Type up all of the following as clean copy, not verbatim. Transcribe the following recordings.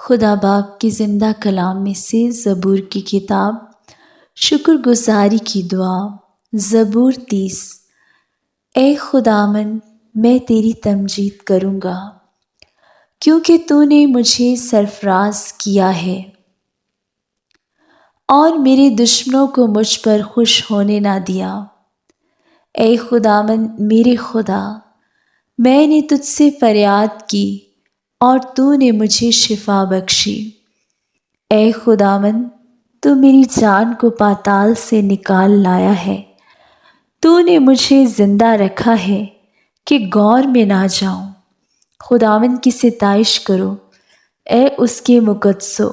خدا باپ کی زندہ کلام میں سے زبور کی کتاب شکر گزاری کی دعا زبور 30۔ اے خداوند، میں تیری تمجید کروں گا کیونکہ تو نے مجھے سرفراز کیا ہے اور میرے دشمنوں کو مجھ پر خوش ہونے نہ دیا۔ اے خداوند میرے خدا، میں نے تجھ سے فریاد کی اور تو نے مجھے شفا بخشی۔ اے خداوند، تو میری جان کو پاتال سے نکال لایا ہے، تو نے مجھے زندہ رکھا ہے کہ غور میں نہ جاؤں۔ خداوند کی ستائش کرو، اے اس کے مقدسو،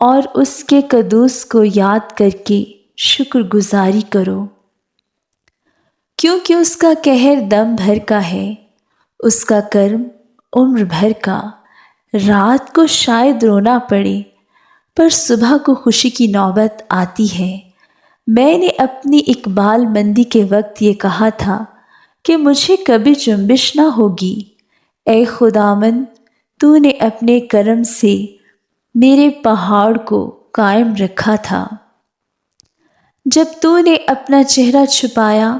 اور اس کے قدوس کو یاد کر کے شکر گزاری کرو، کیونکہ اس کا قہر دم بھر کا ہے، اس کا کرم عمر بھر کا۔ رات کو شاید رونا پڑے پر صبح کو خوشی کی نوبت آتی ہے۔ میں نے اپنی اقبال مندی کے وقت یہ کہا تھا کہ مجھے کبھی جنبش نہ ہوگی۔ اے خداوند، تو نے اپنے کرم سے میرے پہاڑ کو قائم رکھا تھا۔ جب تو نے اپنا چہرہ چھپایا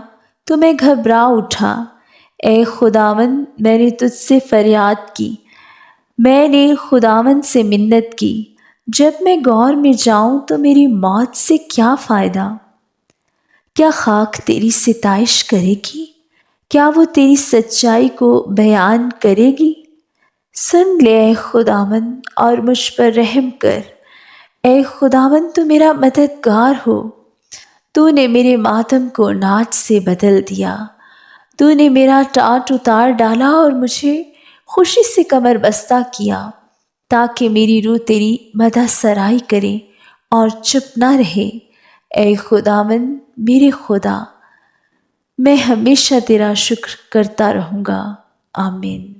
تو میں گھبرا اٹھا۔ اے خداوند، میں نے تجھ سے فریاد کی، میں نے خداوند سے منت کی۔ جب میں غور میں جاؤں تو میری موت سے کیا فائدہ؟ کیا خاک تیری ستائش کرے گی؟ کیا وہ تیری سچائی کو بیان کرے گی؟ سن لے اے خداوند اور مجھ پر رحم کر۔ اے خداوند، تو میرا مددگار ہو۔ تو نے میرے ماتم کو ناچ سے بدل دیا۔ تو نے میرا ٹاٹ اتار ڈالا اور مجھے خوشی سے کمر بستہ کیا، تاکہ میری روح تیری مدح سرائی کرے اور چپ نہ رہے۔ اے خداوند میرے خدا، میں ہمیشہ تیرا شکر کرتا رہوں گا۔ آمین۔